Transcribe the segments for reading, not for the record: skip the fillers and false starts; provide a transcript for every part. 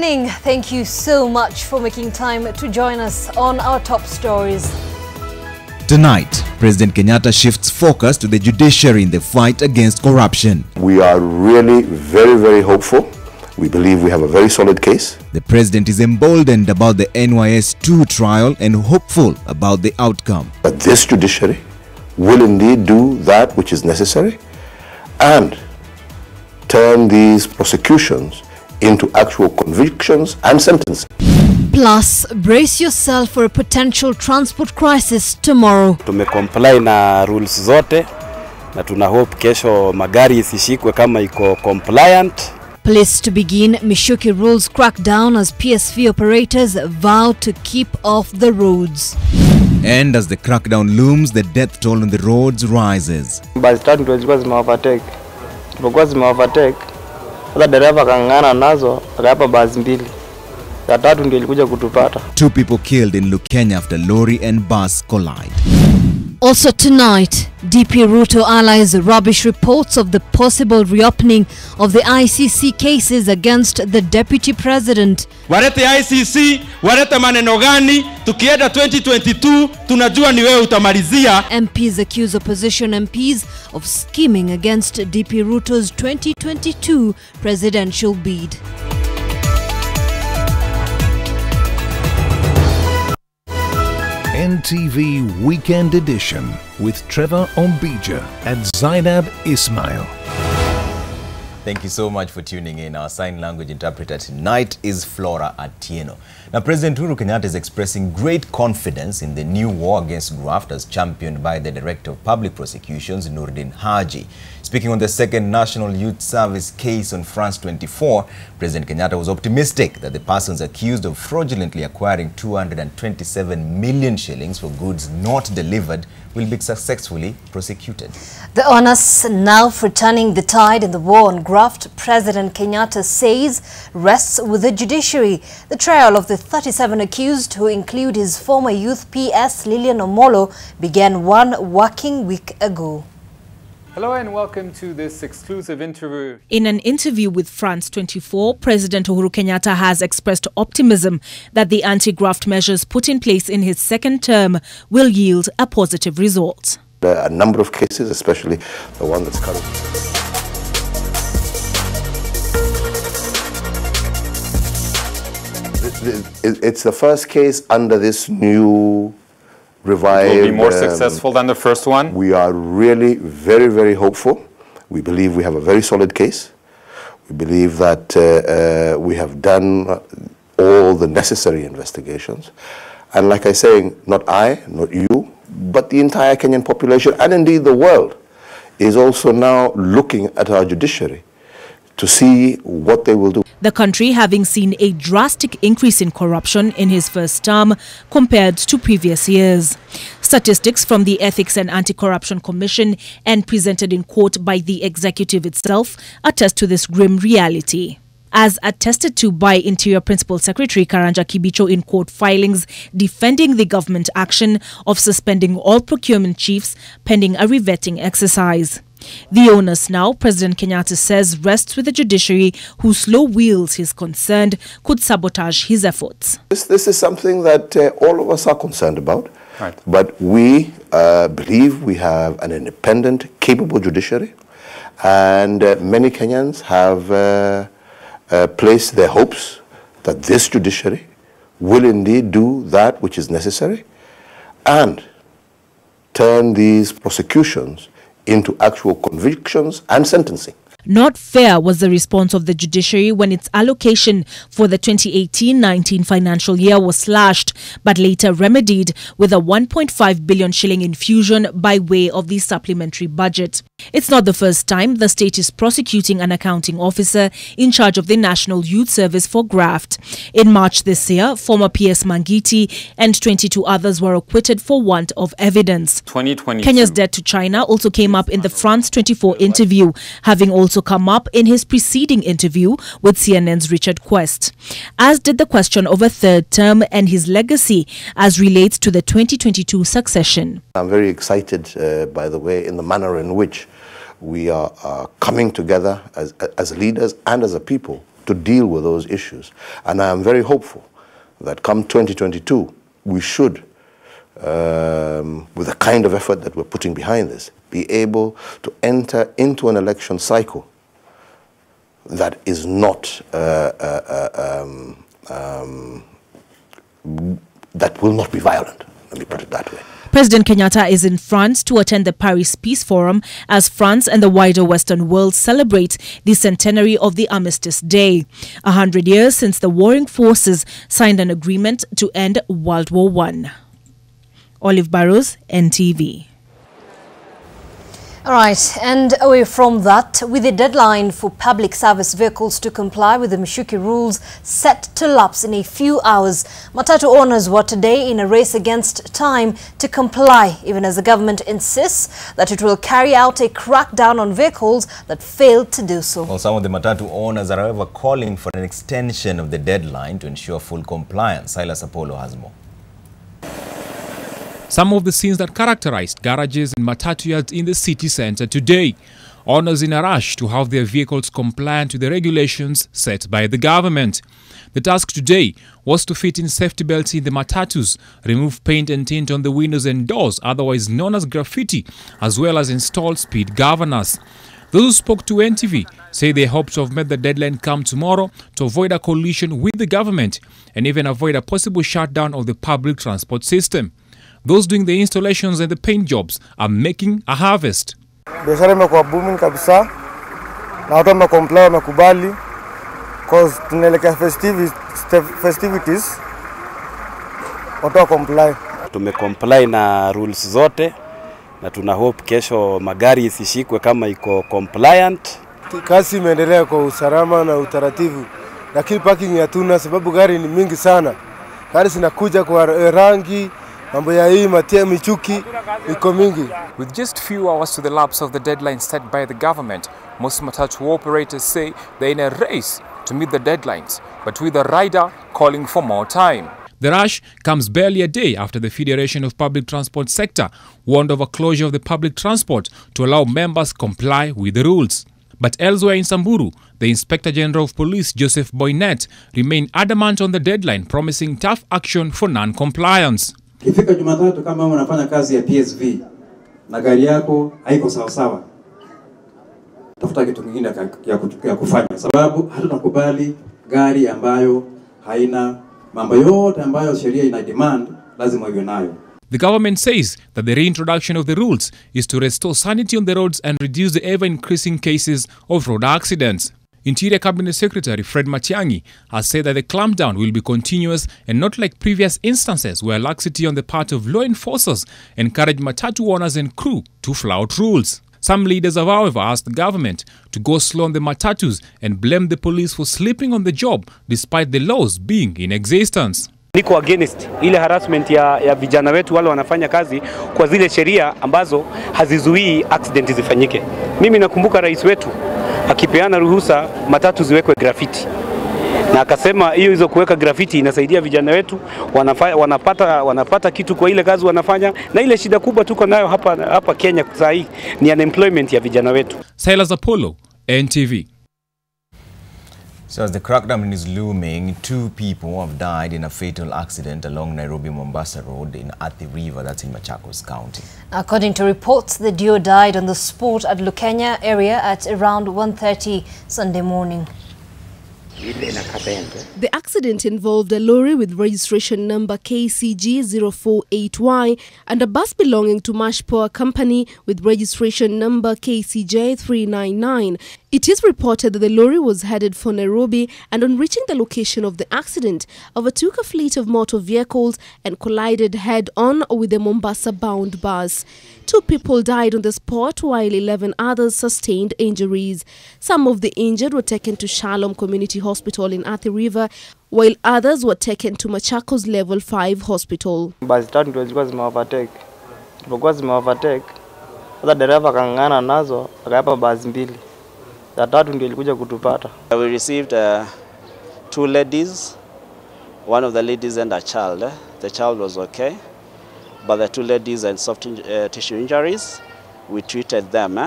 evening. Thank you so much for making time to join us on our top stories. Tonight, President Kenyatta shifts focus to the judiciary in the fight against corruption. We are really very hopeful. We believe we have a very solid case. The president is emboldened about the NYS-2 trial and hopeful about the outcome. But this judiciary will indeed do that which is necessary and turn these prosecutions into actual convictions and sentencing. Plus, brace yourself for a potential transport crisis tomorrow. Tumecomply na rules zote na tuna hope kesho magari isishikwe kama iko compliant. Police to begin Mishuki rules crackdown as PSV operators vow to keep off the roads. And as the crackdown looms, the death toll on the roads rises. Basi tatu ndio zilikuwa zimeovertake. Tulipokuwa zimeovertake, sasa dereva kang'ana nazo akapa basi mbili. Ya tatu ndio ilikuja kutupata. 2 people killed in Lukenya after lorry and bus collide. Also tonight, DP Ruto allies rubbish reports of the possible reopening of the ICC cases against the deputy president. Warete ICC, warete maneno gani, tukienda 2022, tunajua ni wewe utamalizia. MPs accuse opposition MPs of scheming against DP Ruto's 2022 presidential bid. NTV Weekend Edition with Trevor Ombija and Zeynab Ismail. Thank you so much for tuning in. Our sign language interpreter tonight is Flora Atieno. Now, President Uhuru Kenyatta is expressing great confidence in the new war against graft as championed by the Director of Public Prosecutions, Noordin Haji. Speaking on the second National Youth Service case on France 24, President Kenyatta was optimistic that the persons accused of fraudulently acquiring 227 million shillings for goods not delivered will be successfully prosecuted. The onus now for turning the tide in the war on graft, President Kenyatta says, rests with the judiciary. The trial of the 37 accused, who include his former youth PS Lilian Omolo, began 1 working week ago. Hello and welcome to this exclusive interview. In an interview with France 24, President Uhuru Kenyatta has expressed optimism that the anti-graft measures put in place in his second term will yield a positive result. A number of cases, especially the one that's current. It's the first case under this new revived. Will be more successful than the first one. We are really very hopeful. We believe we have a very solid case. We believe that we have done all the necessary investigations. And like I say, not I, not you, but the entire Kenyan population and indeed the world is also now looking at our judiciary to see what they will do. The country having seen a drastic increase in corruption in his first term compared to previous years. Statistics from the Ethics and Anti-Corruption Commission and presented in court by the executive itself attest to this grim reality. As attested to by Interior Principal Secretary Karanja Kibicho in court filings defending the government action of suspending all procurement chiefs pending a revetting exercise. The onus now, President Kenyatta says, rests with the judiciary, whose slow wheels he's concerned could sabotage his efforts. This is something that all of us are concerned about. Right. But we believe we have an independent, capable judiciary, and many Kenyans have placed their hopes that this judiciary will indeed do that which is necessary and turn these prosecutions into actual convictions and sentencing. Not fair was the response of the judiciary when its allocation for the 2018-19 financial year was slashed, but later remedied with a 1.5 billion shilling infusion by way of the supplementary budget. It's not the first time the state is prosecuting an accounting officer in charge of the National Youth Service for graft. In March this year, former PS Mangiti and 22 others were acquitted for want of evidence. 2022. Kenya's debt to China also came up in the France 24 interview, having also come up in his preceding interview with CNN's Richard Quest, as did the question of a third term and his legacy as relates to the 2022 succession. I'm very excited, by the way, in the manner in which we are coming together as leaders and as a people to deal with those issues. And I am very hopeful that come 2022, we should, with the kind of effort that we're putting behind this, be able to enter into an election cycle that is not, that will not be violent. Let me put it that way. President Kenyatta is in France to attend the Paris Peace Forum as France and the wider Western world celebrate the centenary of the Armistice Day, 100 years since the warring forces signed an agreement to end World War I. Olive Barrows, NTV. All right, and away from that, with the deadline for public service vehicles to comply with the Mishuki rules set to lapse in a few hours, matatu owners were today in a race against time to comply, even as the government insists that it will carry out a crackdown on vehicles that failed to do so. Well, some of the matatu owners are however calling for an extension of the deadline to ensure full compliance. Silas Apollo has more. Some of the scenes that characterized garages and matatu yards in the city center today. Owners in a rush to have their vehicles compliant to the regulations set by the government. The task today was to fit in safety belts in the matatus, remove paint and tint on the windows and doors, otherwise known as graffiti, as well as install speed governors. Those who spoke to NTV say they hope to have met the deadline come tomorrow to avoid a collision with the government and even avoid a possible shutdown of the public transport system. Those doing the installations and the paint jobs are making a harvest. Biashara imekuwa booming kabisa na watu wamecomply wamekubali cause tunaelekea festivities watu wa comply. Tumecomply na rules zote na tuna hope kesho magari isishikwe kama iko compliant. Kazi imeendelea kwa usalama na utaratibu, lakini parking hatuna sababu gari ni mingi sana. Gari zinakuja kwa rangi. With just few hours to the lapse of the deadline set by the government, most matatu operators say they're in a race to meet the deadlines, but with the rider calling for more time. The rush comes barely a day after the Federation of Public Transport sector warned of a closure of the public transport to allow members comply with the rules. But elsewhere in Samburu, the Inspector General of Police, Joseph Boynet, remained adamant on the deadline, promising tough action for non-compliance. Ifika Jumatatu kama unafanya kazi ya PSV na gari yako haiko sawa sawa, tafuta kitu kingine ya kufanya, sababu hatutakubali gari ambayo haina mambo yote ambayo sheria ina demand lazima iwe nayo. The government says that the reintroduction of the rules is to restore sanity on the roads and reduce the ever-increasing cases of road accidents. Interior Cabinet Secretary Fred Matiang'i has said that the clampdown will be continuous and not like previous instances where laxity on the part of law enforcers encouraged matatu owners and crew to flout rules. Some leaders have, however, asked the government to go slow on the matatus and blame the police for sleeping on the job despite the laws being in existence. Niko against ile harassment ya vijana wetu wale wanafanya kazi kwa zile sheria ambazo hazizuii accident zifanyike. Mimi nakumbuka rais wetu akipeana ruhusa matatu ziwekwe graffiti. Na akasema hizo kuweka graffiti inasaidia vijana wetu wanapata kitu kwa ile kazi wanafanya, na ile shida kubwa tuko nayo hapa Kenya sasa hii ni unemployment ya vijana wetu. Silas Apollo, NTV. So as the crackdown is looming, 2 people have died in a fatal accident along Nairobi-Mombasa Road in Athi River, that's in Machakos County. According to reports, the duo died on the spot at Lukenya area at around 1:30 Sunday morning. The accident involved a lorry with registration number KCG 048Y and a bus belonging to Mash Power Company with registration number KCJ 399. It is reported that the lorry was headed for Nairobi and on reaching the location of the accident, overtook a fleet of motor vehicles and collided head-on with a Mombasa-bound bus. 2 people died on the spot while 11 others sustained injuries. Some of the injured were taken to Shalom Community Hospital in Athi River, while others were taken to Machakos Level 5 Hospital. Basi tatu ndio zilikuwa zimeovertake. Tulipokuwa zimeovertake, sasa dereva kang'ang'ana nazo akaipa basi mbili. Ya tatu ndio ilikuja kutupata. We received 2 ladies, one of the ladies and a child. The child was okay, but the 2 ladies had soft tissue injuries. We treated them,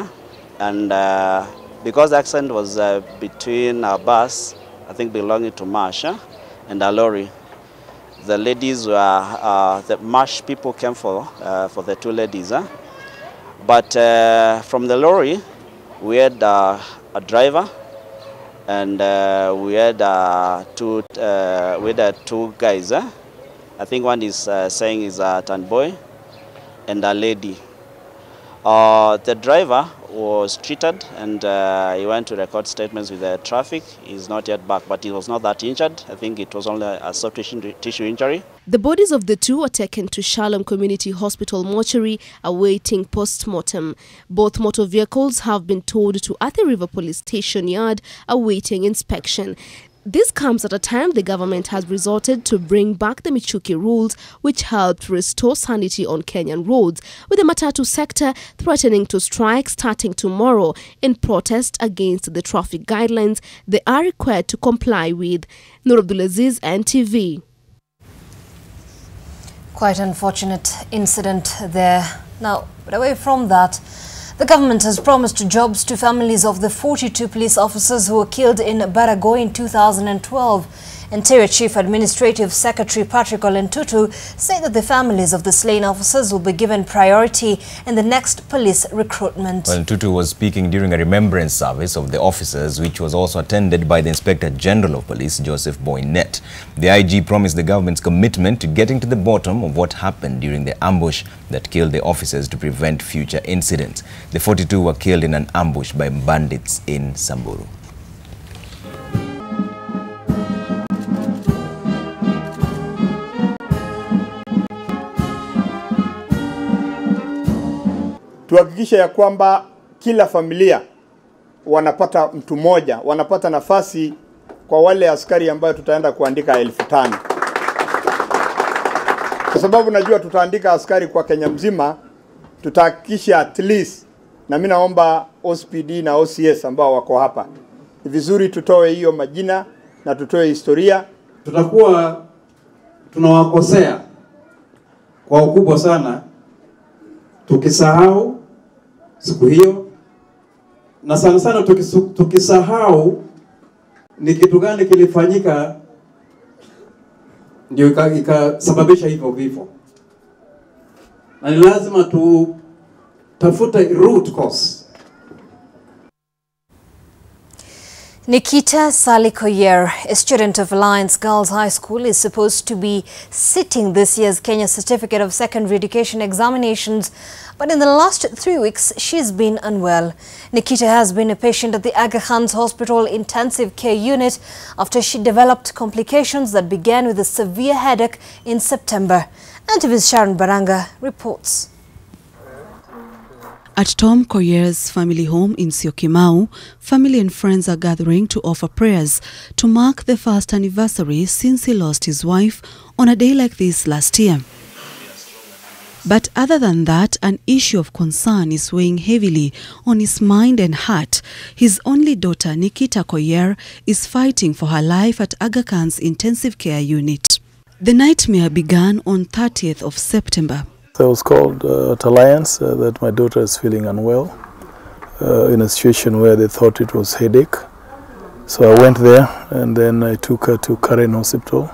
and because the accident was between a bus I think belonging to Marsh, and a lorry. The ladies were, the Marsh people came for the two ladies. But from the lorry, we had a driver, and we had two guys. I think one is saying is a tan boy and a lady. The driver was treated, and he went to record statements with the traffic. He's not yet back, but he was not that injured. I think it was only a soft tissue injury. The bodies of the two were taken to Shalom Community Hospital mortuary awaiting post-mortem. Both motor vehicles have been towed to Athi River Police Station yard awaiting inspection. This comes at a time the government has resorted to bring back the Michuki rules, which helped restore sanity on Kenyan roads, with the matatu sector threatening to strike starting tomorrow in protest against the traffic guidelines they are required to comply with. Nur Abdulaziz, NTV. Quite unfortunate incident there. Now, but away from that, the government has promised jobs to families of the 42 police officers who were killed in Baragoy in 2012. Interior Chief Administrative Secretary Patrick Olentutu said that the families of the slain officers will be given priority in the next police recruitment. Olentutu was speaking during a remembrance service of the officers, which was also attended by the Inspector General of Police, Joseph Boynet. The IG promised the government's commitment to getting to the bottom of what happened during the ambush that killed the officers to prevent future incidents. The 42 were killed in an ambush by bandits in Samburu. Tuhakikishe ya kwamba kila familia wanapata mtu mmoja, wanapata nafasi kwa wale askari ambao tutaenda kuandika 5,000. Kwa sababu najua tutaandika askari kwa Kenya mzima, tutahakikisha at least, na mimi naomba OCPD na OCS ambao wako hapa, ni vizuri tutoe hiyo majina na tutoe historia. Tutakuwa tunawakosea kwa ukubwa sana tukisahau siku hiyo, na sana sana tukisahau ni kitu gani kilifanyika ndio ikasababisha hivyo vifo. Na ni lazima tutafute root cause. Nikita Salikoyer, a student of Alliance Girls High School, is supposed to be sitting this year's Kenya Certificate of Secondary Education examinations, but in the last 3 weeks, she's been unwell. Nikita has been a patient at the Aga Khan's Hospital Intensive Care Unit after she developed complications that began with a severe headache in September. NTV's Sharon Baranga reports. At Tom Koyer's family home in Syokimau, family and friends are gathering to offer prayers to mark the first anniversary since he lost his wife on a day like this last year. But other than that, an issue of concern is weighing heavily on his mind and heart. His only daughter, Nikita Koyer, is fighting for her life at Aga Khan's intensive care unit. The nightmare began on 30th of September. I was called at Alliance that my daughter is feeling unwell in a situation where they thought it was headache. So I went there and then I took her to Karen Hospital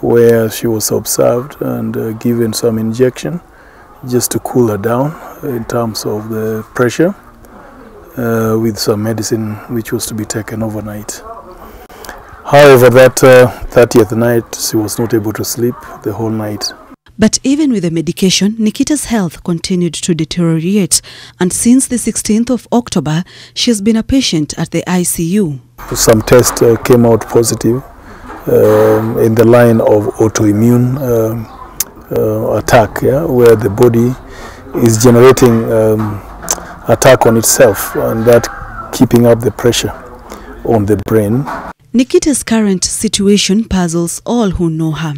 where she was observed and given some injection just to cool her down in terms of the pressure with some medicine which was to be taken overnight. However, that 30th night she was not able to sleep the whole night. But even with the medication, Nikita's health continued to deteriorate, and since the 16th of October, she has been a patient at the ICU. Some tests came out positive in the line of autoimmune attack, where the body is generating attack on itself, and that keeping up the pressure on the brain. Nikita's current situation puzzles all who know her.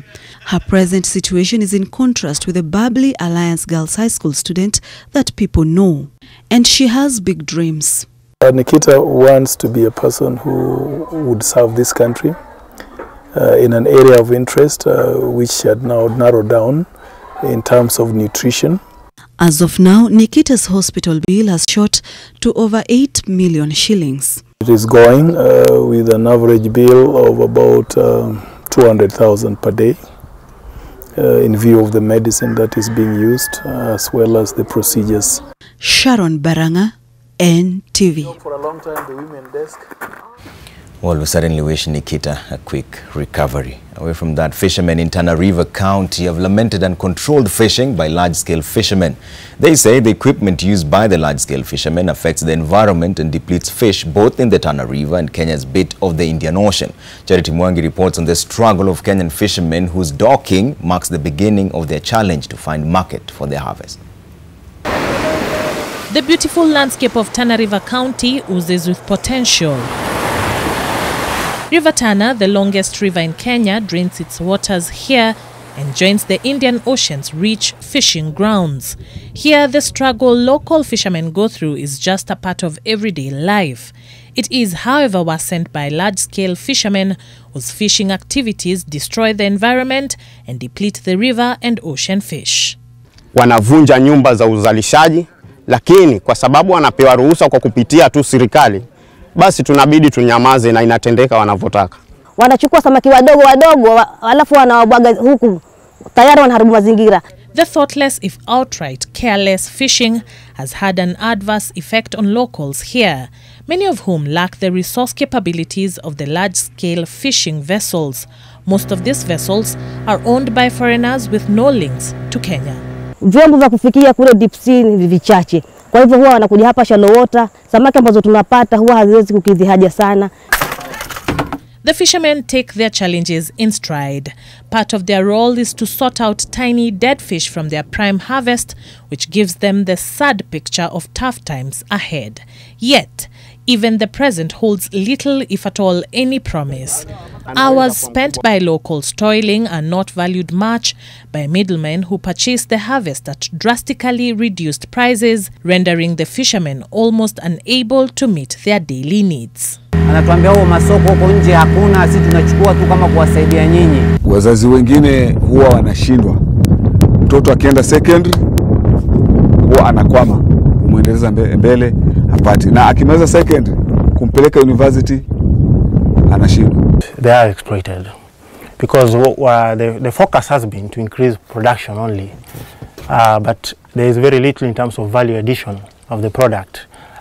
Her present situation is in contrast with the bubbly Alliance Girls High School student that people know. And she has big dreams. Nikita wants to be a person who would serve this country in an area of interest which she had now narrowed down in terms of nutrition. As of now, Nikita's hospital bill has shot to over 8 million shillings. It is going with an average bill of about 200,000 per day in view of the medicine that is being used as well as the procedures. Sharon Baranga, NTV. For a long time, the women desk. Well, we certainly wish Nikita a quick recovery. Away from that, fishermen in Tana River County have lamented uncontrolled fishing by large-scale fishermen. They say the equipment used by the large-scale fishermen affects the environment and depletes fish both in the Tana River and Kenya's bit of the Indian Ocean. Charity Mwangi reports on the struggle of Kenyan fishermen whose docking marks the beginning of their challenge to find market for their harvest. The beautiful landscape of Tana River County oozes with potential. River Tana, the longest river in Kenya, drains its waters here and joins the Indian Ocean's rich fishing grounds. Here, the struggle local fishermen go through is just a part of everyday life. It is, however, worsened by large-scale fishermen whose fishing activities destroy the environment and deplete the river and ocean fish. Wanavunja nyumba za uzalishaji, lakini kwa sababu wanapewa ruhusa kwa kupitia tu serikali, basi tunabidi tunyamaze na inatendeka wanavyotaka. Wanachukua samaki wadogo wadogo alafu wanawabwaga huku, tayari wanaharibu mazingira. The thoughtless, if outright careless fishing has had an adverse effect on locals here, many of whom lack the resource capabilities of the large-scale fishing vessels. Most of these vessels are owned by foreigners with no links to Kenya. Vyombo vya kufikia kule deep sea ni vichache. Kwa hivyo huwa wanakuja hapa shallow water, samaki ambazo tunapata huwa haziwezi kukidhi haja sana. The fishermen take their challenges in stride. Part of their role is to sort out tiny dead fish from their prime harvest, which gives them the sad picture of tough times ahead. Yet, even the present holds little, if at all, any promise. Hours spent by locals toiling are not valued much by middlemen who purchase the harvest at drastically reduced prices, rendering the fishermen almost unable to meet their daily needs. Anatuambia huo masoko huko nje hakuna, sisi tunachukua tu kama kuwasaidia nyinyi. Wazazi wengine huwa wanashindwa. Mtoto akienda secondary huwa anakwama, kumuendeleza mbele hapati. Na akimaliza secondary kumpeleka university anashindwa. They are exploited because the focus has been to increase production only, but there is very little in terms of value addition of the product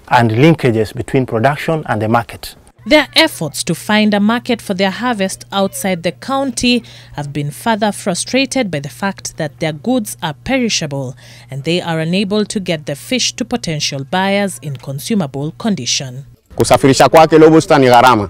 and linkages between production and the market. Their efforts to find a market for their harvest outside the county have been further frustrated by the fact that their goods are perishable and they are unable to get the fish to potential buyers in consumable condition. Kusafirisha kwake lobster ni gharama.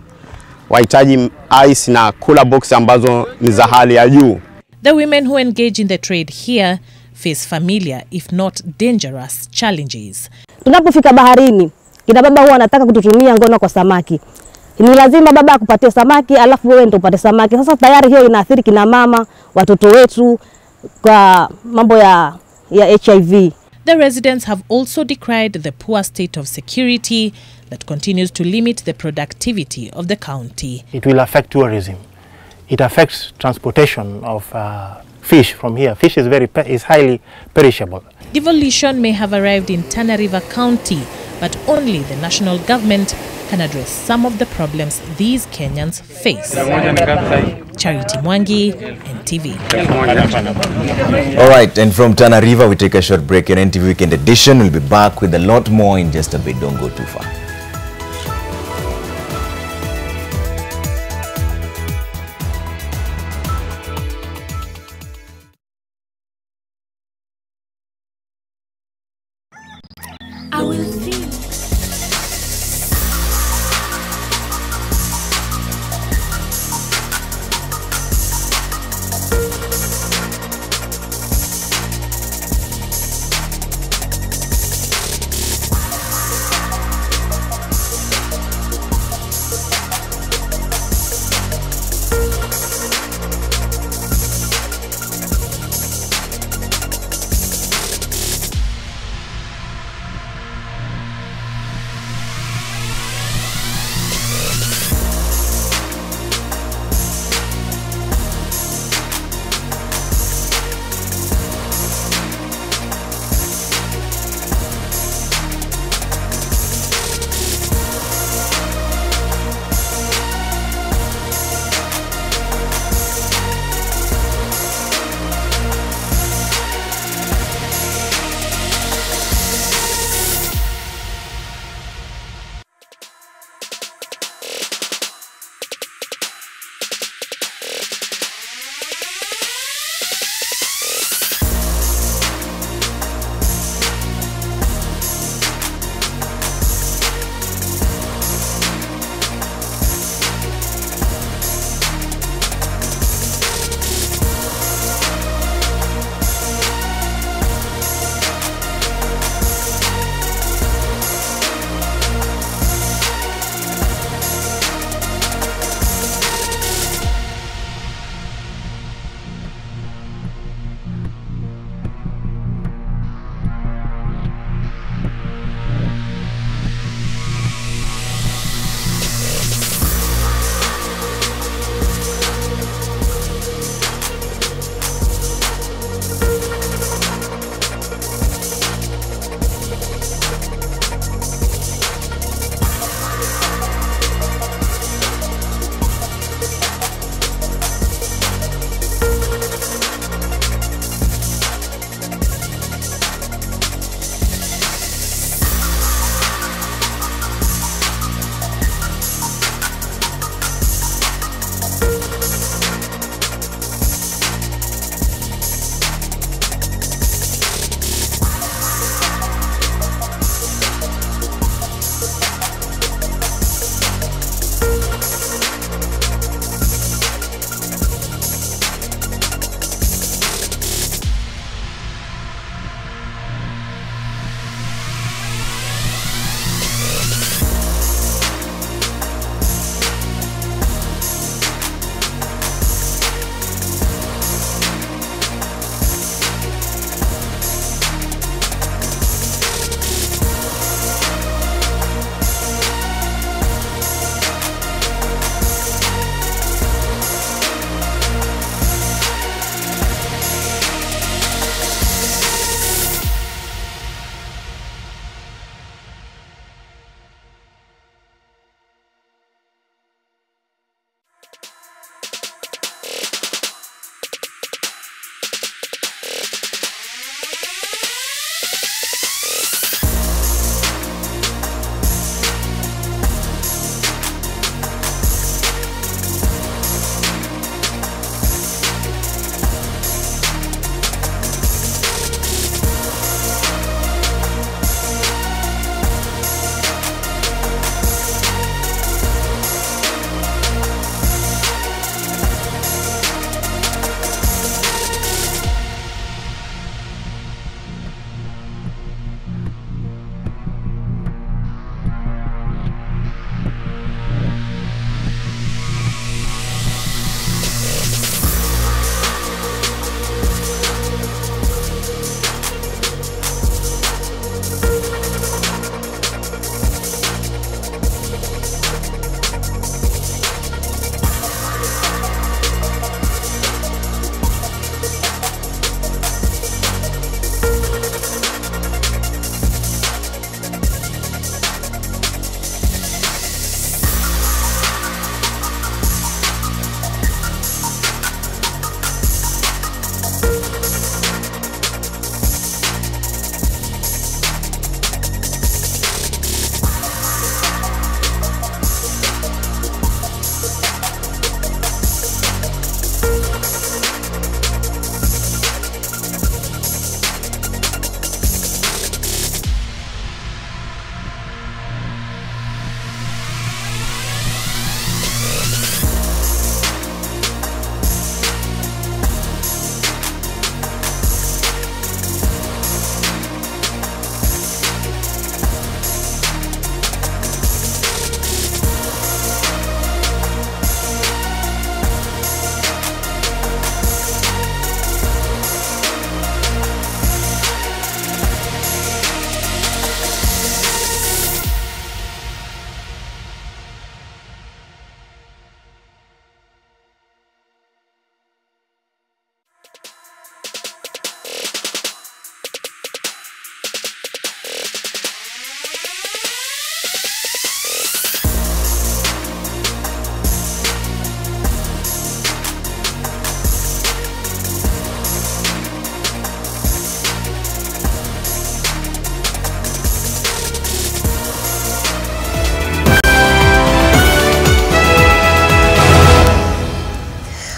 Wahitaji ice na cooler box ambazo ni za hali ya juu. The women who engage in the trade here face familiar, if not dangerous, challenges. Tunapofika baharini, kina baba huwa anataka kututumia ngono kwa samaki. Ni lazima baba akupatie samaki alafu wewe ndio upate samaki. Sasa tayari hiyo inaathiri kina mama, watoto wetu kwa mambo ya HIV. The residents have also decried the poor state of security that continues to limit the productivity of the county. It will affect tourism. It affects transportation of fish from here. Fish is highly perishable. Devolution may have arrived in Tana River County, but only the national government can address some of the problems these Kenyans face. Charity Mwangi, NTV. All right, and from Tana River, we take a short break in NTV Weekend Edition. We'll be back with a lot more in just a bit. Don't go too far. I will feel.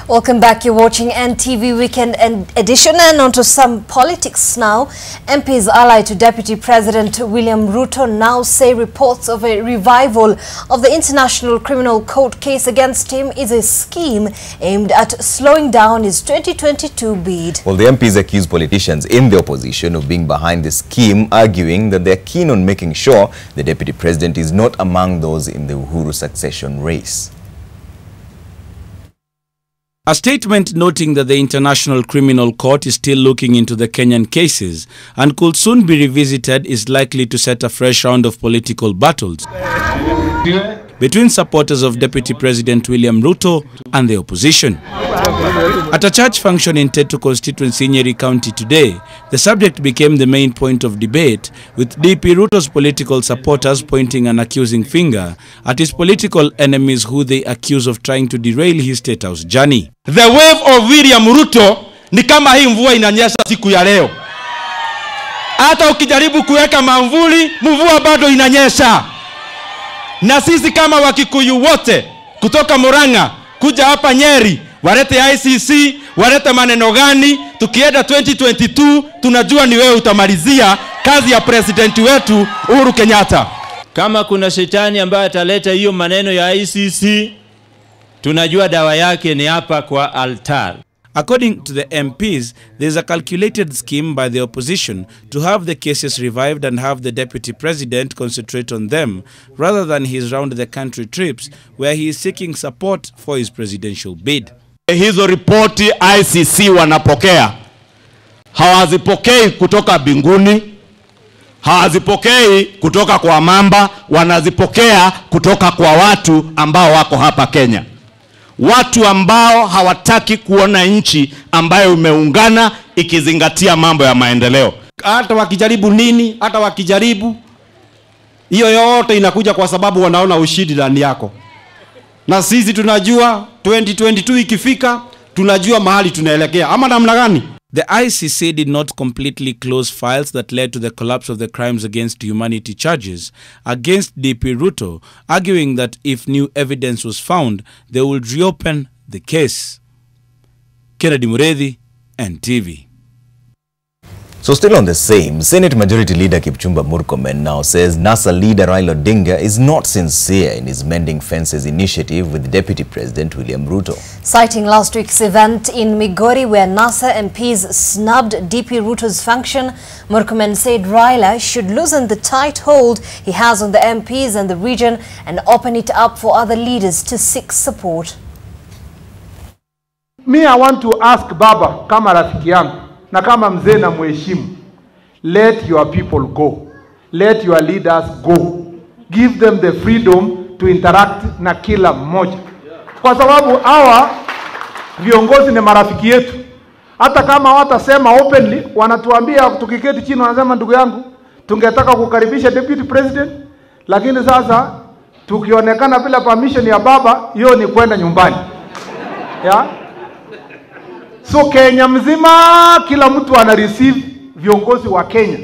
Welcome back. You're watching NTV Weekend Edition, and onto some politics now. MPs allied to Deputy President William Ruto now say reports of a revival of the International Criminal Court case against him is a scheme aimed at slowing down his 2022 bid. Well, the MPs accuse politicians in the opposition of being behind the scheme, arguing that they're keen on making sure the Deputy President is not among those in the Uhuru succession race. A statement noting that the International Criminal Court is still looking into the Kenyan cases and could soon be revisited is likely to set a fresh round of political battles between supporters of Deputy President William Ruto and the opposition. At a church function in Tetu constituency, Nyeri County today, the subject became the main point of debate, with DP Ruto's political supporters pointing an accusing finger at his political enemies who they accuse of trying to derail his State House journey. The wave of William Ruto ni kama hii mvua inanyesha siku ya leo. Hata ukijaribu kuweka mamvuli, mvua bado inanyesha. Na sisi kama Wakikuyu wote kutoka Murang'a kuja hapa Nyeri, walete ICC, walete maneno gani, tukienda 2022 tunajua ni wewe utamalizia kazi ya president wetu Uhuru Kenyatta. Kama kuna shetani ambaye ataleta hiyo maneno ya ICC, tunajua dawa yake ni hapa kwa altar. According to the MPs, there is a calculated scheme by the opposition to have the cases revived and have the Deputy President concentrate on them, rather than his round-the-country trips, where he is seeking support for his presidential bid. Hizo ripoti ICC wanapokea. Hawazipokei kutoka binguni, hawazipokei kutoka kwa mamba, wanazipokea kutoka kwa watu ambao wako hapa Kenya. Watu ambao hawataki kuona nchi ambayo umeungana ikizingatia mambo ya maendeleo. Hata wakijaribu nini, hata wakijaribu, hiyo yote inakuja kwa sababu wanaona ushindi ndani yako. Na sisi tunajua 2022 ikifika, tunajua mahali tunaelekea. Ama namna gani? The ICC did not completely close files that led to the collapse of the crimes against humanity charges against DP Ruto, arguing that if new evidence was found, they would reopen the case. Kennedy Muredhi, NTV. So still on the same, Senate Majority Leader Kipchumba Murkomen now says NASA leader Raila Odinga is not sincere in his Mending Fences initiative with Deputy President William Ruto. Citing last week's event in Migori where NASA MPs snubbed DP Ruto's function, Murkomen said Raila should loosen the tight hold he has on the MPs and the region and open it up for other leaders to seek support. Me, I want to ask Baba kama rafiki yangu na kama mzee na mheshimu, let your people go, let your leaders go, give them the freedom to interact na kila mmoja, kwa sababu hawa viongozi ni marafiki yetu. Hata kama watasema openly, wanatuambia tukiketi chini, wanasema ndugu yangu, tungetaka kukaribisha Deputy President, lakini sasa tukionekana bila permission ya baba, hiyo ni kwenda nyumbani. Yeah? So Kenya mzima kila mtu ana receive viongozi wa Kenya,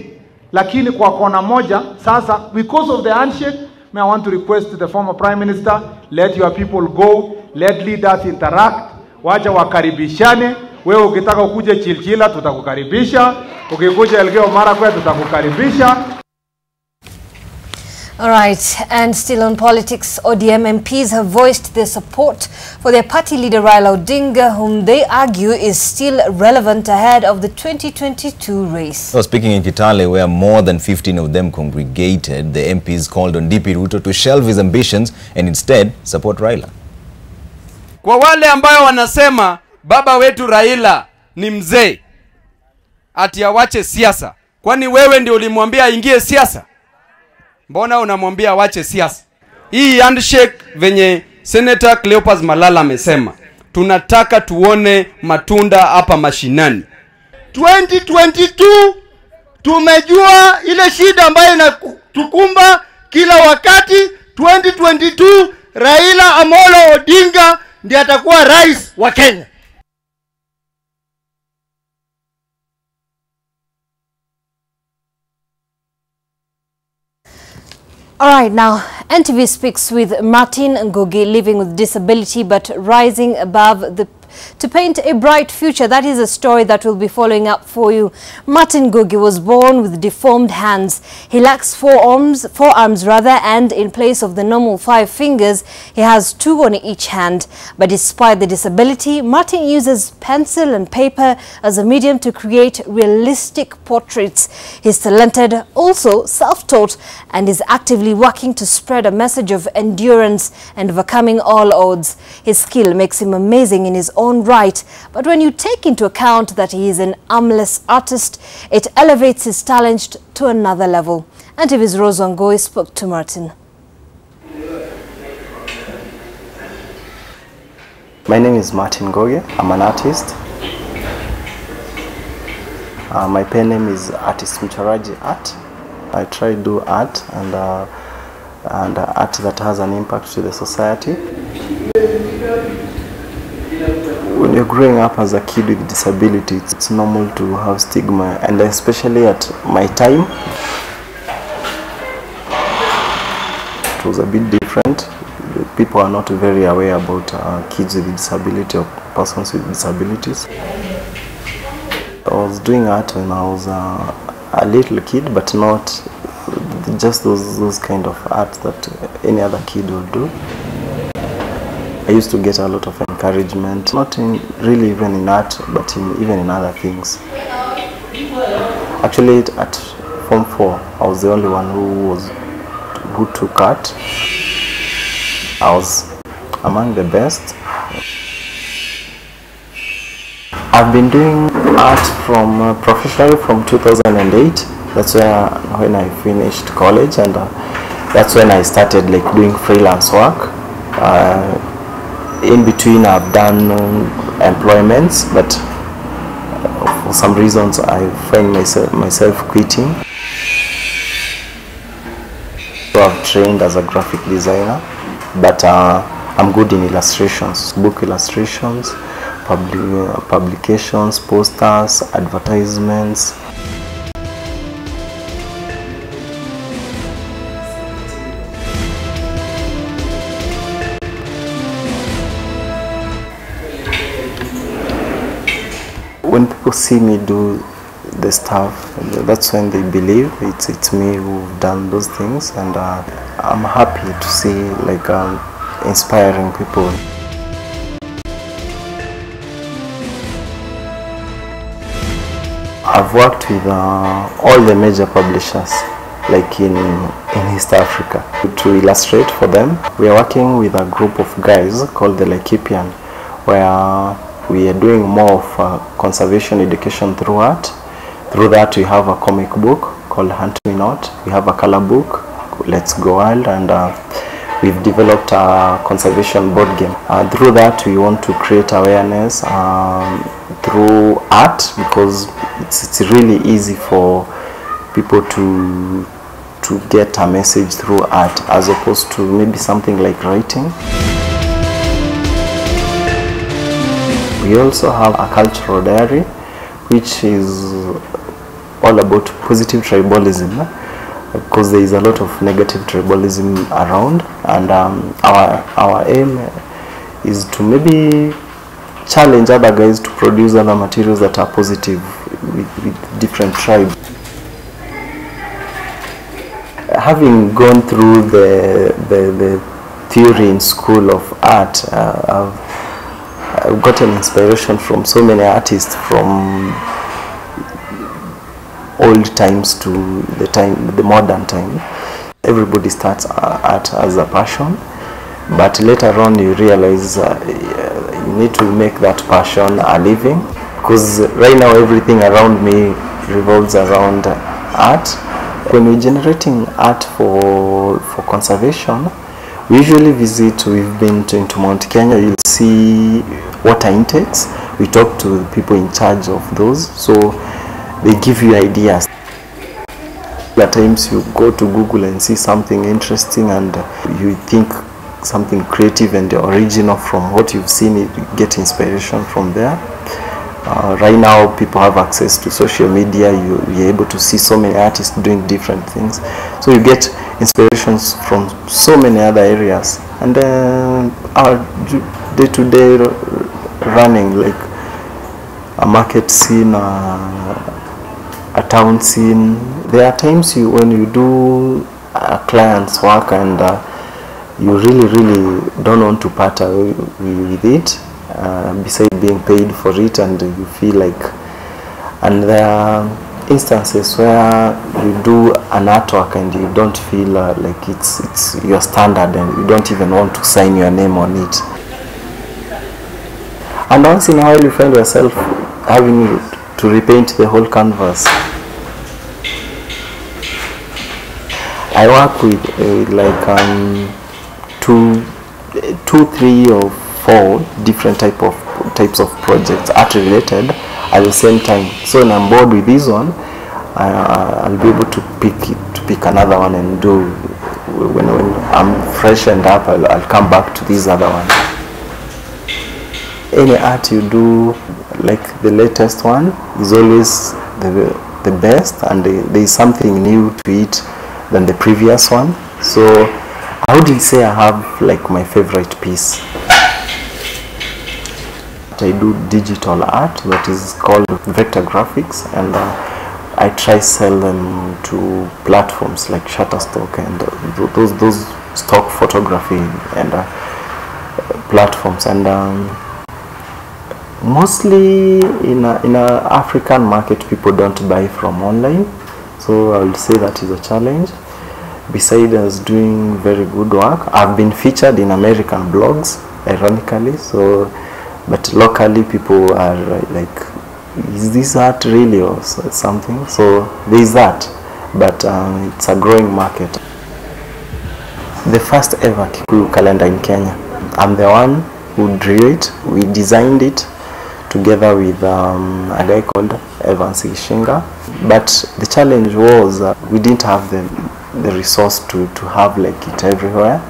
lakini kwa kona moja sasa, because of the handshake, I want to request the former Prime Minister, let your people go, let leaders interact, wacha wakaribishane. Wewe ukitaka ukuje Chilchila tutakukaribisha, ukikuja Elgeyo Marakwet tutakukaribisha. All right, and still on politics, ODM MPs have voiced their support for their party leader Raila Odinga, whom they argue is still relevant ahead of the 2022 race. So speaking in Kitale, where more than 15 of them congregated, the MPs called on DP Ruto to shelve his ambitions and instead support Raila. Kwa wale ambao wanasema baba wetu Raila ni mzee, ati awache siasa, kwani wewe ndio ulimwambia aingie siasa? Mbona unamwambia wache siasa? Hii handshake venye Senator Cleopas Malala amesema, tunataka tuone matunda hapa mashinani. 2022 tumejua ile shida ambayo inatukumba kila wakati. 2022 Raila Amolo Odinga ndiye atakuwa rais wa Kenya. All right, now NTV speaks with Martin Ngugi, living with disability but rising above the to paint a bright future. That is a story that we'll be following up for you. Martin Ngugi was born with deformed hands. He lacks forearms and in place of the normal 5 fingers, he has 2 on each hand. But despite the disability, Martin uses pencil and paper as a medium to create realistic portraits. He's talented, also self-taught, and is actively working to spread a message of endurance and overcoming all odds. His skill makes him amazing in his own right, but when you take into account that he is an armless artist, it elevates his talent to another level. NTV's Rose Wangoi spoke to Martin. My name is Martin Ngugi. I'm an artist. My pen name is Artist Mchoraji Art. I try to do art and art that has an impact to the society. When you're growing up as a kid with disability, it's normal to have stigma, and especially at my time, it was a bit different. People are not very aware about kids with disability or persons with disabilities. I was doing art when I was a little kid, but not just those kind of art that any other kid would do. I used to get a lot of encouragement, not really even in art, but even in other things. Actually, at Form 4, I was the only one who took art. I was among the best. I've been doing art from professionally from 2008. That's when I finished college, and that's when I started doing freelance work. In between, I've done employments, but for some reasons, I find myself quitting. So I've trained as a graphic designer, but I'm good in illustrations, book illustrations, publications, posters, advertisements. When people see me do the stuff, that's when they believe it's me who've done those things, and I'm happy to see inspiring people. I've worked with all the major publishers, in East Africa, to illustrate for them. We are working with a group of guys called the Laikipian, where we are doing more of conservation education through art. Through that, we have a comic book called Hunt Me Not. We have a color book, Let's Go Wild, and we've developed a conservation board game. Through that, we want to create awareness through art, because it's really easy for people to get a message through art, as opposed to maybe something like writing. We also have a cultural diary, which is all about positive tribalism, because there is a lot of negative tribalism around, and our aim is to maybe challenge other guys to produce other materials that are positive with different tribes. Having gone through the theory in school of art, I've gotten inspiration from so many artists, from old times to the modern time. Everybody starts art as a passion, but later on you realize you need to make that passion a living, because right now everything around me revolves around art. When we're generating art for conservation, we usually visit, we've been into Mount Kenya, you'll see water intakes. We talk to the people in charge of those, so they give you ideas. At times you go to Google and see something interesting, and you think something creative and original from what you've seen, you get inspiration from there. Right now people have access to social media, you're able to see so many artists doing different things, so you get inspirations from so many other areas. And our day-to-day running like a market scene, a town scene. There are times when you do a client's work and you really don't want to part with it, besides being paid for it, and you feel like, and there are instances where you do an artwork and you don't feel like it's your standard, and you don't even want to sign your name on it. And once in a while you find yourself having to repaint the whole canvas. I work with like 2, 3 or 4 different types of projects, art related, at the same time. So when I'm bored with this one, I'll be able to pick another one and do. When I'm freshened up, I'll come back to this other one. Any art you do, like the latest one, is always the best, and there is something new to it than the previous one. So I wouldn't say I have like my favorite piece. I do digital art that is called vector graphics, and I try sell them to platforms like Shutterstock and those stock photography and platforms, and mostly in a African market, people don't buy from online, so I will say that is a challenge. Besides us doing very good work, I've been featured in American blogs, ironically, so, but locally people are like, is this art really or something? So there is that, but it's a growing market. The first ever Kikuyu calendar in Kenya, I'm the one who drew it. We designed it together with a guy called Evans Gishinga, but the challenge was we didn't have the resource to have like it everywhere.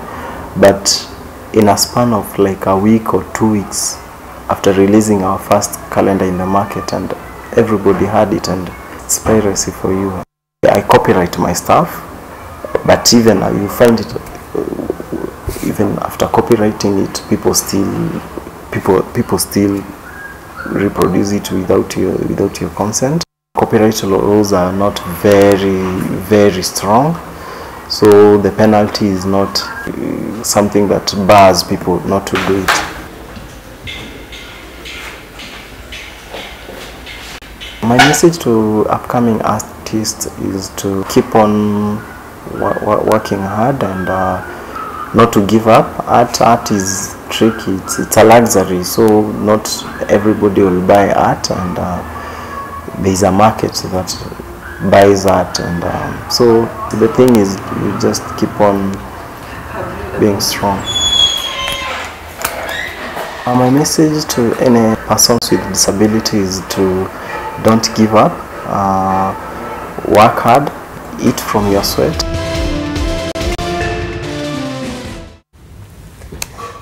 But in a span of like a week or 2 weeks after releasing our first calendar in the market, and everybody had it, and it's piracy for you. I copyright my stuff, but even you find it, even after copywriting it, people still reproduce it without your consent. Copyright laws are not very strong, so the penalty is not something that bars people not to do it. My message to upcoming artists is to keep on working hard and not to give up. Art is tricky. It's a luxury, so not everybody will buy art, and there is a market that buys art, and so the thing is, you just keep on being strong. My message to any persons with disability is to don't give up, work hard, eat from your sweat.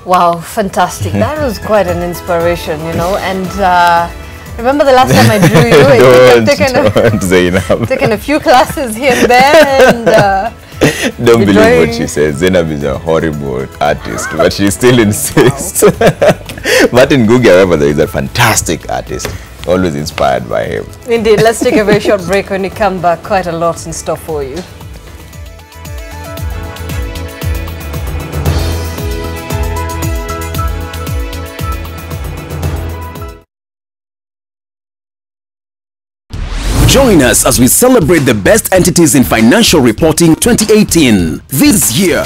Wow, fantastic. That was quite an inspiration, you know, and remember the last time I drew you? I've taken a few classes here and there, and don't believe what she says. Zeynab is a horrible artist, but she still insists. Martin Ngugi, however, is a fantastic artist, always inspired by him. Indeed. Let's take a very short break. When we come back, quite a lot in store for you. Join us as we celebrate the best entities in financial reporting 2018. This year,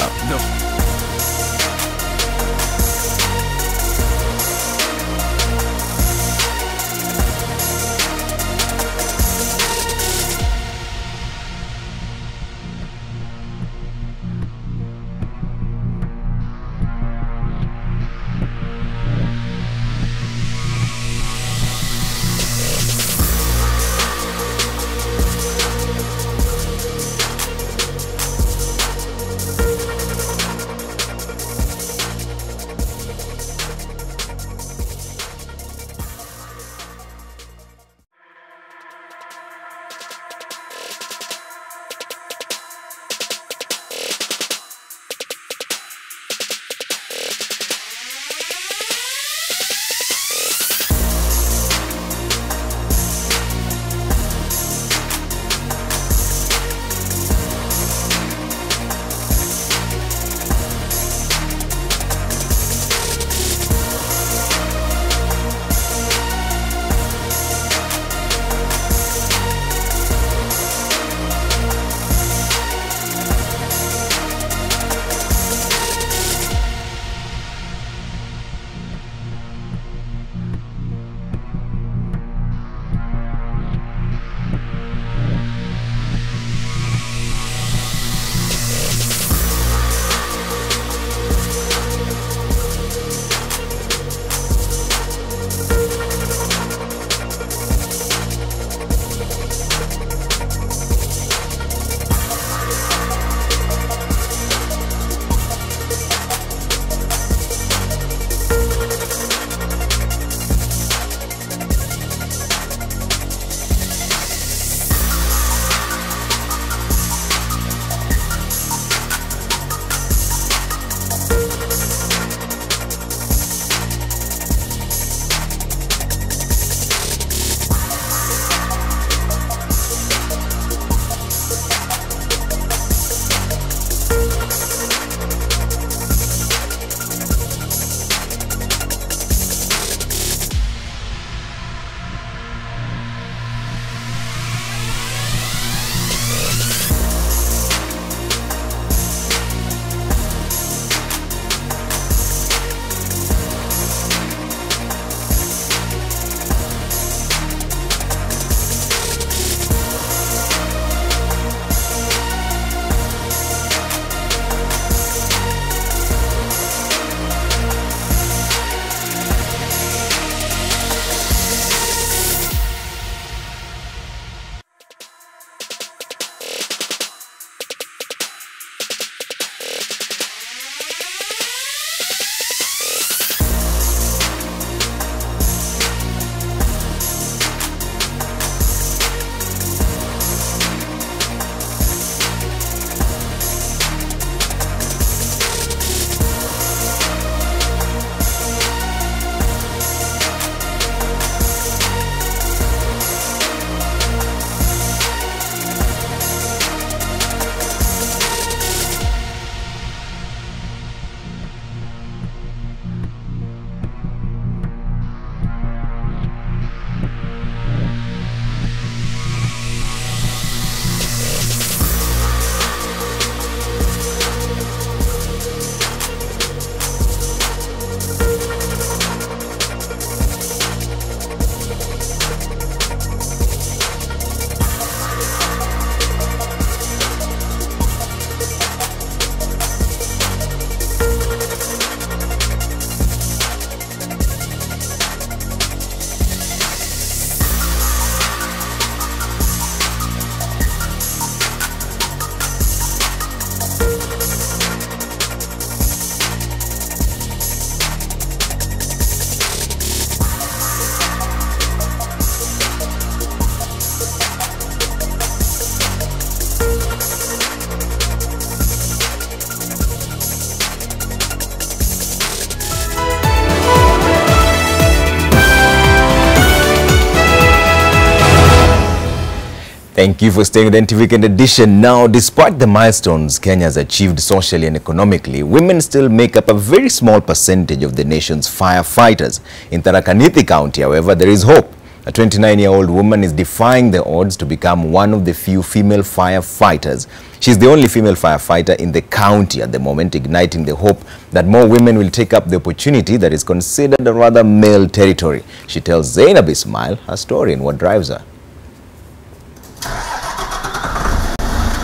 Thank you for staying with NTV Weekend Edition. Now, despite the milestones Kenya has achieved socially and economically, women still make up a very small percentage of the nation's firefighters. In Tharaka Nithi County, however, there is hope. A 29-year-old woman is defying the odds to become one of the few female firefighters. She's the only female firefighter in the county at the moment, igniting the hope that more women will take up the opportunity that is considered a rather male territory. She tells Zeynab Ismail her story and what drives her.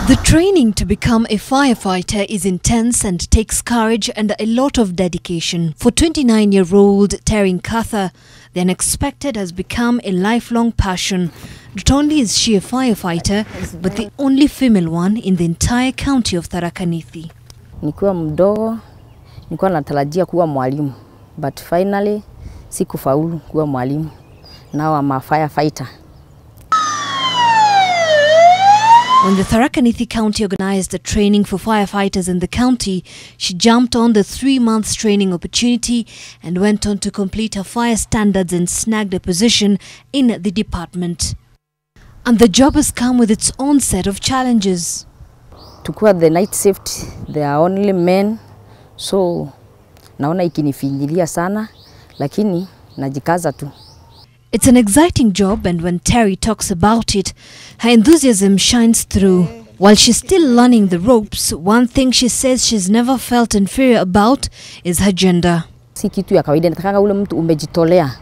The training to become a firefighter is intense and takes courage and a lot of dedication. For 29-year-old Terry Katha, the unexpected has become a lifelong passion. Not only is she a firefighter, but the only female one in the entire county of Tharaka Nithi. Nikiwa mdogo, nilikuwa natarajia kuwa mwalimu, but finally sikufaulu kuwa mwalimu. Now I'm a firefighter. When the Tharaka Nithi County organized the training for firefighters in the county, she jumped on the 3-month training opportunity and went on to complete her fire standards and snagged a position in the department. And the job has come with its own set of challenges. Tukua the night shift, there are only men, so naona ikinifinyilia sana, lakini najikaza tu. It's an exciting job, and when Terry talks about it, her enthusiasm shines through. While she's still learning the ropes, one thing she says she's never felt inferior about is her gender. Si kitu ya kawaida, natakanga ule mtu umejitolea,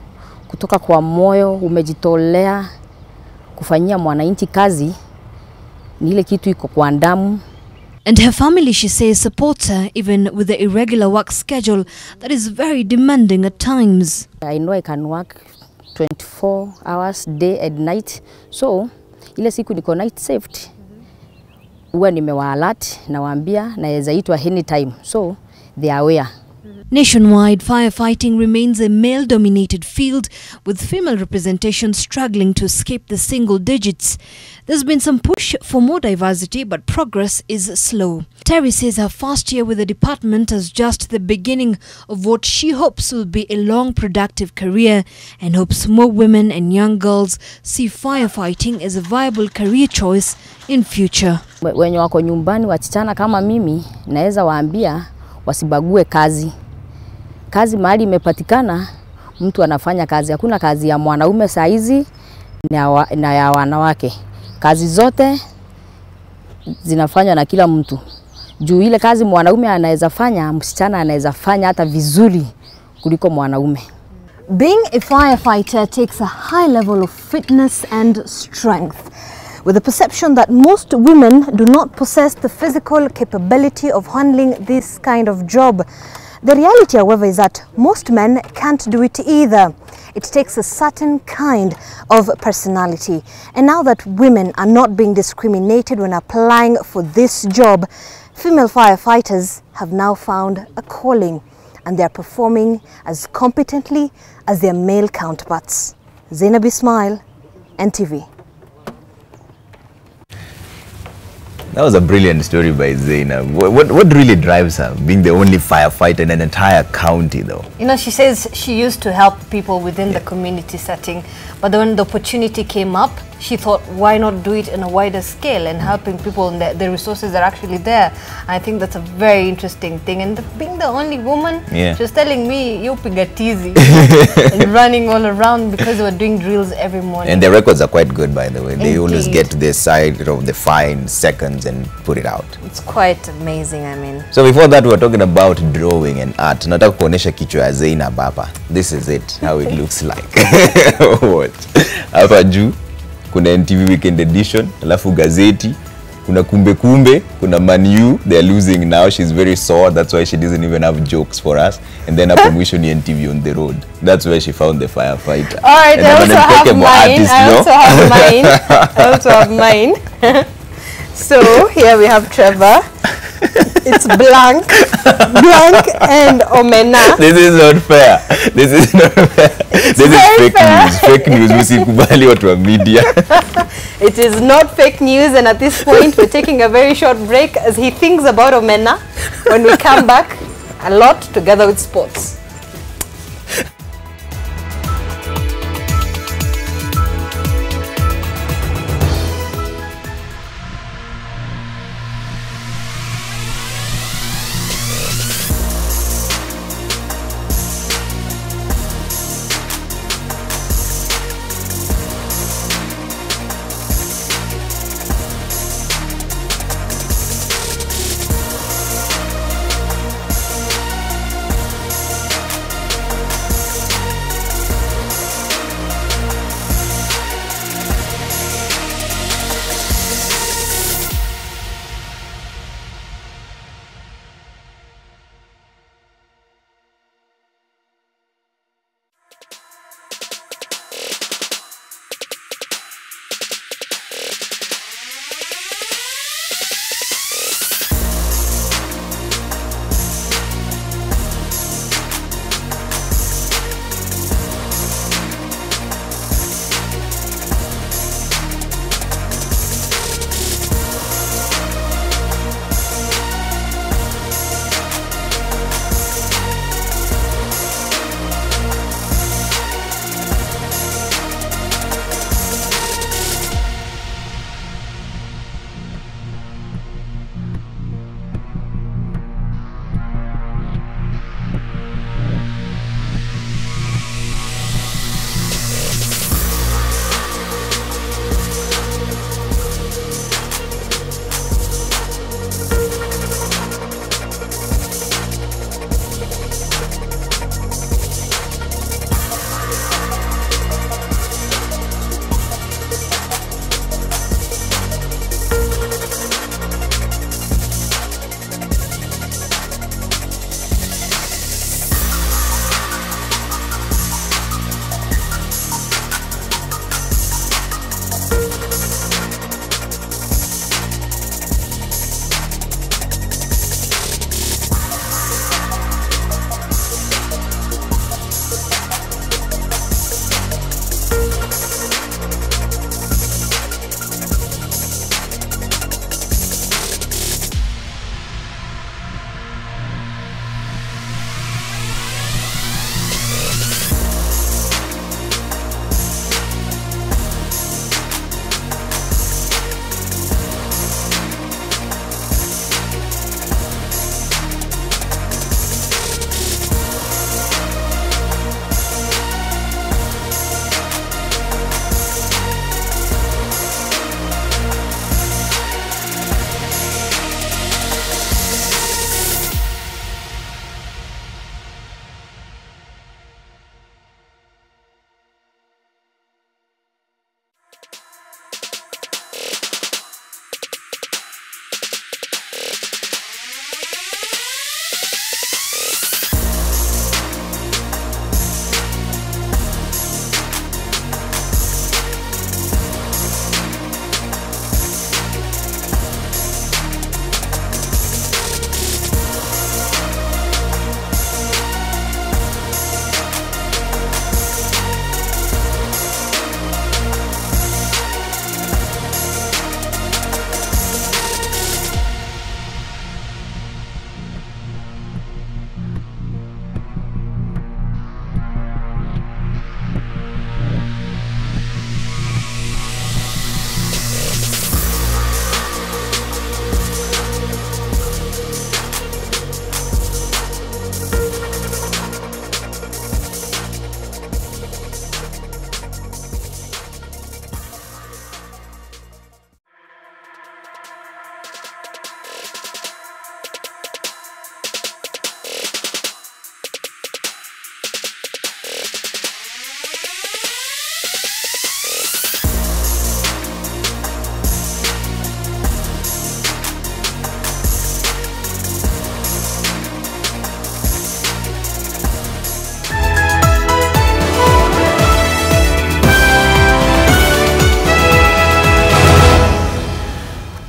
kutoka kwa moyo, umejitolea, kufanyia mwananchi kazi, ni ile kitu iko kwa damu. And her family, she says, supports her even with the irregular work schedule that is very demanding at times. I know I can work 24 hours day and night, so ile siku niko night shift huwa nimewaalert na waambia naweza itwa anytime, so they are aware. Nationwide, firefighting remains a male-dominated field, with female representation struggling to escape the single digits. There's been some push for more diversity, but progress is slow. Terry says her first year with the department is just the beginning of what she hopes will be a long, productive career, and hopes more women and young girls see firefighting as a viable career choice in future. Wenye wako nyumbani wasichana kama mimi, naweza waambia wasibague kazi. Kazi mahali imepatikana, mtu anafanya kazi. Hakuna kazi ya mwanaume saizi na ya wanawake. Kazi zote zinafanywa na kila mtu. Juu ile kazi mwanaume anaweza fanya, msichana anaweza fanya hata vizuri kuliko mwanaume. Being a firefighter takes a high level of fitness and strength, with the perception that most women do not possess the physical capability of handling this kind of job. The reality, however, is that most men can't do it either. It takes a certain kind of personality. And now that women are not being discriminated when applying for this job, female firefighters have now found a calling, and they are performing as competently as their male counterparts. Zeynab Ismail, NTV. That was a brilliant story by Zeynab. What really drives her, being the only firefighter in an entire county, though? You know, she says she used to help people within the community setting, but when the opportunity came up, she thought, why not do it in a wider scale and helping people, and the resources are actually there. I think that's a very interesting thing. And being the only woman, she was telling me, you pigatizi, and running all around because we were doing drills every morning. And the records are quite good, by the way. They always get to the side of the fire in seconds and put it out. It's quite amazing, I mean. So before that, we were talking about drawing and art. Nataka kuonesha kichwa ya Zeynab hapa. This is it, how it looks like. What? Hapa juu kuna NTV Weekend Edition, alafu gazeti, kuna kumbe, kuna Man U, they're losing now, she's very sore, that's why she doesn't even have jokes for us, and then upon mission NTV on the road. That's where she found the firefighter. Alright, I also have mine. So here we have Trevor. It's blank and omena. This is not fair. This is not fair. This is fake news. Fake news. Usikubali watu wa media. It is not fake news, and at this point we're taking a very short break as he thinks about omena. When we come back, a lot together with sports.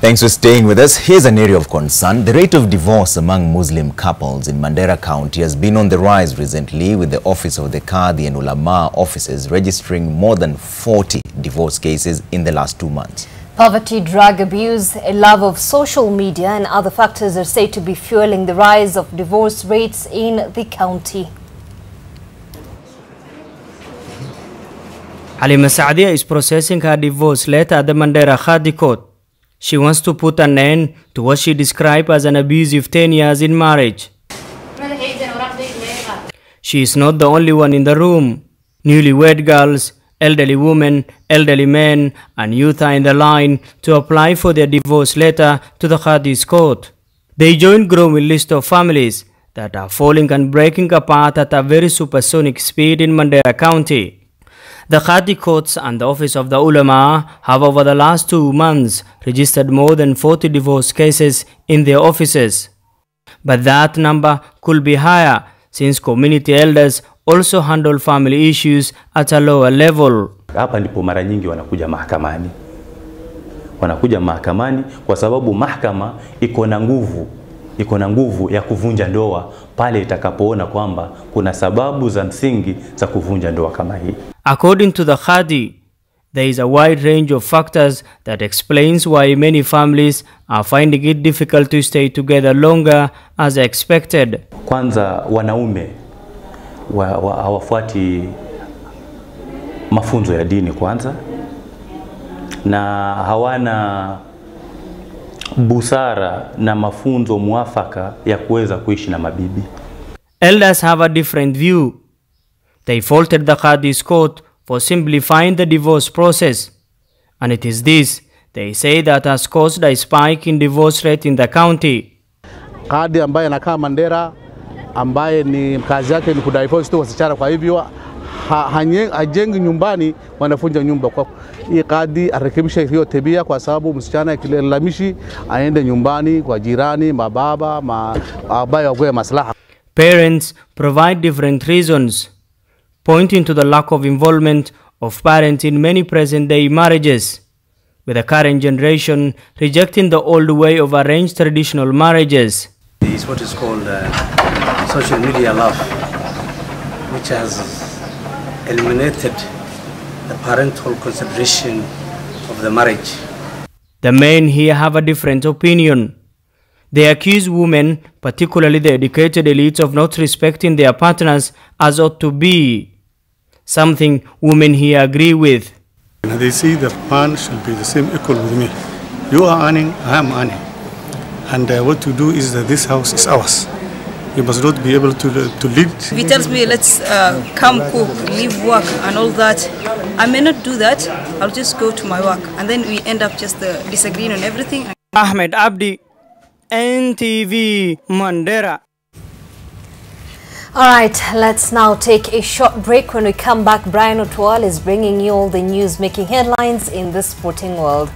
Thanks for staying with us. Here's an area of concern. The rate of divorce among Muslim couples in Mandera County has been on the rise recently, with the Office of the Qadi and Ulama offices registering more than 40 divorce cases in the last 2 months. Poverty, drug abuse, a love of social media and other factors are said to be fueling the rise of divorce rates in the county. Halima Saadia is processing her divorce letter at the Mandera Qadi Court. She wants to put an end to what she described as an abusive 10 years in marriage. She is not the only one in the room. Newlywed girls, elderly women, elderly men and youth are in the line to apply for their divorce letter to the Qadi's court. They join growing list of families that are falling and breaking apart at a very supersonic speed in Mandera County. The Qadi courts and the Office of the Ulama have over the last 2 months registered more than 40 divorce cases in their offices. But that number could be higher since community elders also handle family issues at a lower level. Hapa ndipo mara nyingi wanakuja mahakamani. Wanakuja mahakamani kwa sababu mahakama iko na nguvu ya kuvunja ndoa pale itakapoona kwamba kuna sababu za msingi za kuvunja ndoa kama hii. According to the Qadi, there is a wide range of factors that explains why many families are finding it difficult to stay together longer as expected. Kwanza wanaume hawafuati mafunzo ya dini kwanza, na hawana busara na mafunzo muafaka ya kuweza kuishi na mabibi. Elders have a different view. They faulted the Qadi's court for simplifying the divorce process, and it is this they say that has caused a spike in divorce rate in the county. Qadi ambaye anakaa Mandera, ambaye ni kazi yake ni kudivorce tu wasichana, kwa hivyo hajengi nyumbani, wanafunja nyumba. Kwa hii Qadi arekebisha hiyo tabia, kwa sababu msichana kilalamishi aende nyumbani kwa jirani, mababa, ambaye wagoe maslaha. Parents provide different reasons, pointing to the lack of involvement of parents in many present-day marriages, with the current generation rejecting the old way of arranged traditional marriages. There is what is called social media love, which has eliminated the parental consideration of the marriage. The men here have a different opinion. They accuse women, particularly the educated elites, of not respecting their partners as ought to be, something women here agree with. They see the man should be the same equal with me. You are earning, I am earning. And what to do is that this house is ours. You must not be able to lead. If he tells me, let's come cook, leave work and all that, I may not do that. I'll just go to my work. And then we end up just disagreeing on everything. Ahmed Abdi, NTV Mandera. All right, let's now take a short break. When we come back, Brian Otwal is bringing you all the news making headlines in the sporting world.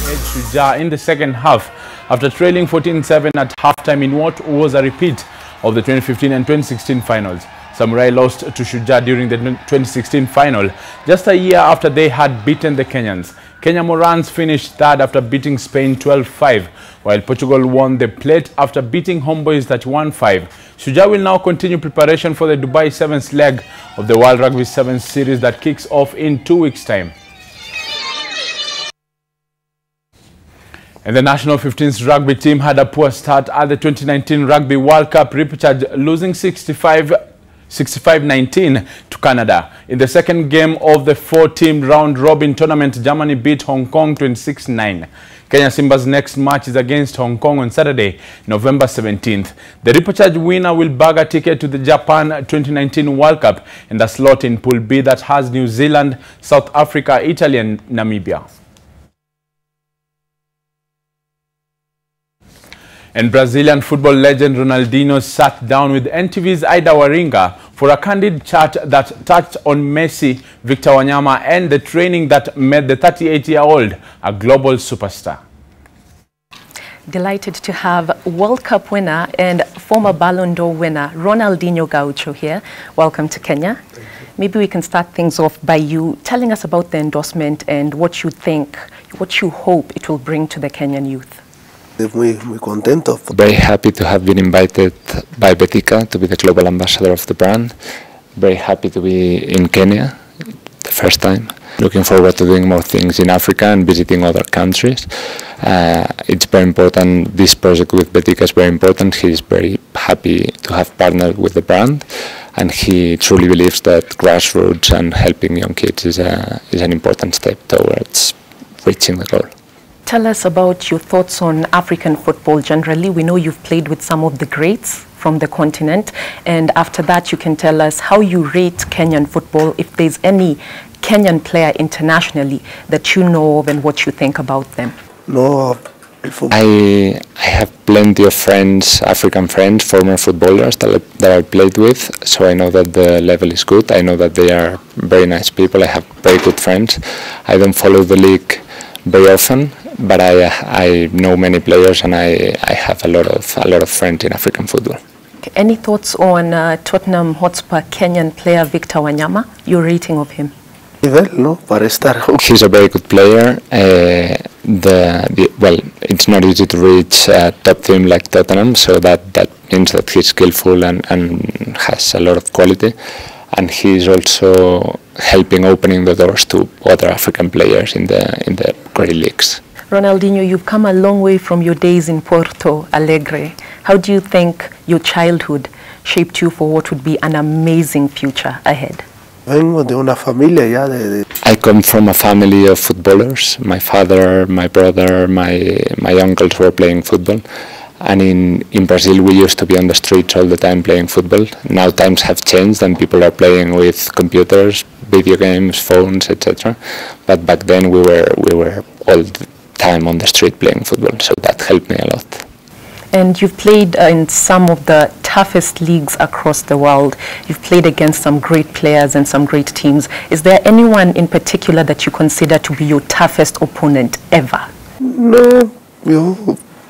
edge Shujaa in the second half after trailing 14-7 at halftime in what was a repeat of the 2015 and 2016 finals. Samurai lost to Shujaa during the 2016 final, just a year after they had beaten the Kenyans. Kenya Morans finished third after beating Spain 12-5, while Portugal won the plate after beating Homeboys 31-5. Shujaa will now continue preparation for the Dubai Sevens leg of the World Rugby Sevens series that kicks off in 2 weeks' time. And the national 15s rugby team had a poor start at the 2019 Rugby World Cup repechage, losing 65-19 to Canada. In the second game of the 4-team round-robin tournament, Germany beat Hong Kong 26-9. Kenya Simba's next match is against Hong Kong on Saturday, November 17th. The repechage winner will bag a ticket to the Japan 2019 World Cup and a slot in Pool B that has New Zealand, South Africa, Italy and Namibia. And Brazilian football legend Ronaldinho sat down with NTV's Aida Waringa for a candid chat that touched on Messi, Victor Wanyama and the training that made the 38-year-old a global superstar. Delighted to have World Cup winner and former Ballon d'Or winner Ronaldinho Gaucho here. Welcome to Kenya. Maybe we can start things off by you telling us about the endorsement and what you think, what you hope it will bring to the Kenyan youth. Very happy to have been invited by Betika to be the global ambassador of the brand. Very happy to be in Kenya, the first time. Looking forward to doing more things in Africa and visiting other countries. It's very important, this project with Betika is very important. He's very happy to have partnered with the brand, and he truly believes that grassroots and helping young kids is an important step towards reaching the goal. Tell us about your thoughts on African football generally. We know you've played with some of the greats from the continent, and after that you can tell us how you rate Kenyan football, if there's any Kenyan player internationally that you know of and what you think about them. No, I have plenty of friends, African friends, former footballers that I played with, so I know that the level is good. I know that they are very nice people. I have very good friends. I don't follow the league very often, but I know many players and I have a lot of friends in African football. Okay. Any thoughts on Tottenham Hotspur Kenyan player Victor Wanyama? Your rating of him? He's a very good player. Well, it's not easy to reach a top team like Tottenham, so that means that he's skillful and has a lot of quality, and he's also helping opening the doors to other African players in the great leagues. Ronaldinho, you've come a long way from your days in Porto Alegre. How do you think your childhood shaped you for what would be an amazing future ahead? I come from a family of footballers. My father, my brother, my uncles were playing football. And in Brazil we used to be on the streets all the time playing football. Now times have changed and people are playing with computers, video games, phones, etc. But back then we were all the time on the street playing football, so that helped me a lot. And you've played in some of the toughest leagues across the world. You've played against some great players and some great teams. Is there anyone in particular that you consider to be your toughest opponent ever? No.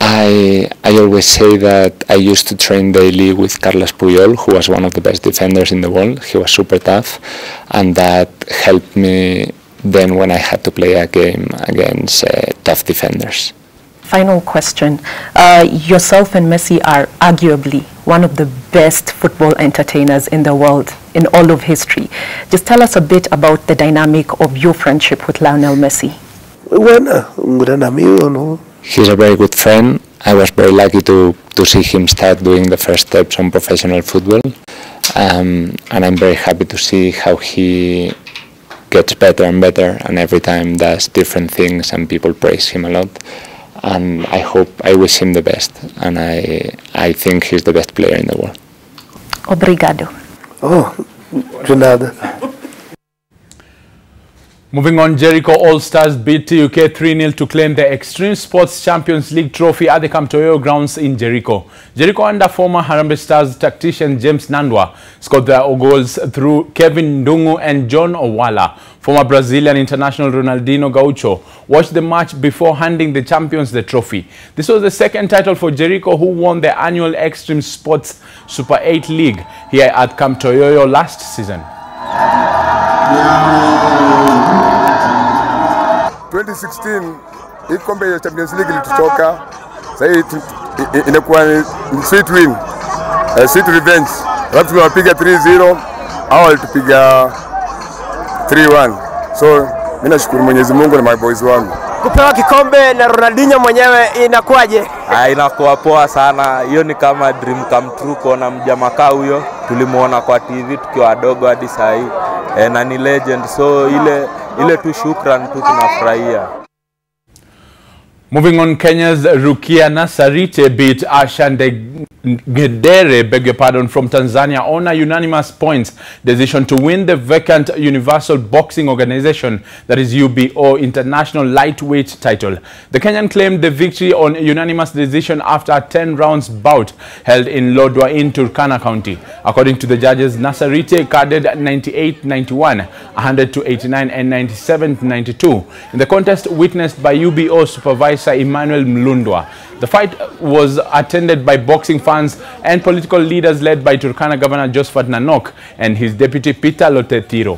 I always say that I used to train daily with Carlos Puyol, who was one of the best defenders in the world. He was super tough, and that helped me then when I had to play a game against tough defenders. Final question. Yourself and Messi are arguably one of the best football entertainers in the world, in all of history. Just tell us a bit about the dynamic of your friendship with Lionel Messi. He's a very good friend. I was very lucky to see him start doing the first steps on professional football. And I'm very happy to see how he gets better and better, and every time does different things and people praise him a lot. And I wish him the best, and I think he's the best player in the world. Obrigado. Oh, de nada. Moving on, Jericho All-Stars beat TUK 3-0 to claim the Extreme Sports Champions League trophy at the Kamtoyo grounds in Jericho. Jericho under former Harambee Stars tactician James Nandwa scored their goals through Kevin Ndungu and John Owala. Former Brazilian international Ronaldinho Gaucho watched the match before handing the champions the trophy. This was the second title for Jericho, who won the annual Extreme Sports Super 8 League here at Kamtoyo last season. 2016 hii kombe ya Champions League ilitutoka. Sasa inakuwa ni sweet win, sweet revenge. Watu tunawapiga 3-0 au walitupiga 3-1. So mimi nashukuru Mwenyezi Mungu na my boys wangu. Kupewa kikombe na Ronaldinho mwenyewe inakuwaje? Inakuwa poa sana. Hiyo ni kama dream come true kuona mjamaa huyo. Tulimuona kwa TV tukiwa wadogo hadi saa hii. Na ni legend, so ile tu shukran tu tunafurahia. Moving on, Kenya's Rukia Nasarite beat Ashandegedere, beg your pardon, from Tanzania on a unanimous points decision to win the vacant Universal Boxing Organization, that is UBO, International Lightweight title. The Kenyan claimed the victory on unanimous decision after a 10 rounds bout held in Lodwar in Turkana County. According to the judges, Nasarite carded 98-91, 100-89 and 97-92 in the contest witnessed by UBO supervisor Emmanuel Mlundwa. The fight was attended by boxing fans and political leaders led by Turkana Governor Josephat Nanok and his deputy Peter Lotetiro.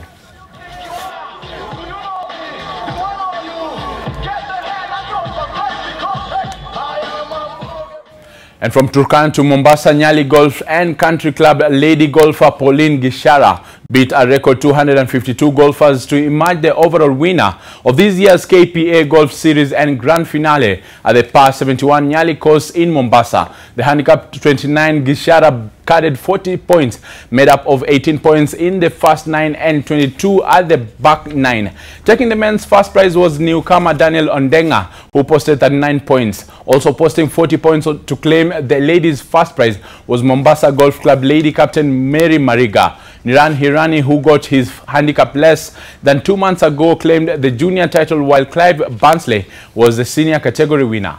And from Turkana to Mombasa, Nyali Golf and Country Club lady golfer Pauline Gishara beat a record 252 golfers to emerge the overall winner of this year's KPA Golf Series and Grand Finale at the Par 71 Nyali course in Mombasa. The handicap 29 Gishara carded 40 points, made up of 18 points in the first 9 and 22 at the back 9. Taking the men's first prize was newcomer Daniel Ondenga, who posted 39 points. Also posting 40 points to claim the ladies' first prize was Mombasa Golf Club lady captain Mary Mariga. Niran Hirani, who got his handicap less than 2 months ago, claimed the junior title, while Clive Barnsley was the senior category winner.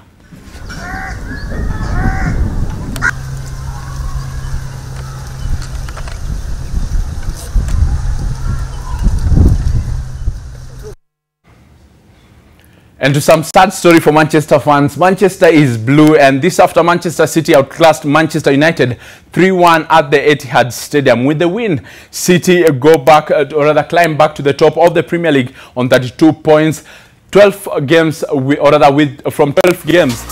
And to some sad story for Manchester fans, Manchester is blue, and this after Manchester City outclassed Manchester United 3-1 at the Etihad Stadium. With the win, City go back, or rather climb back to the top of the Premier League on 32 points. 12 games, from 12 games,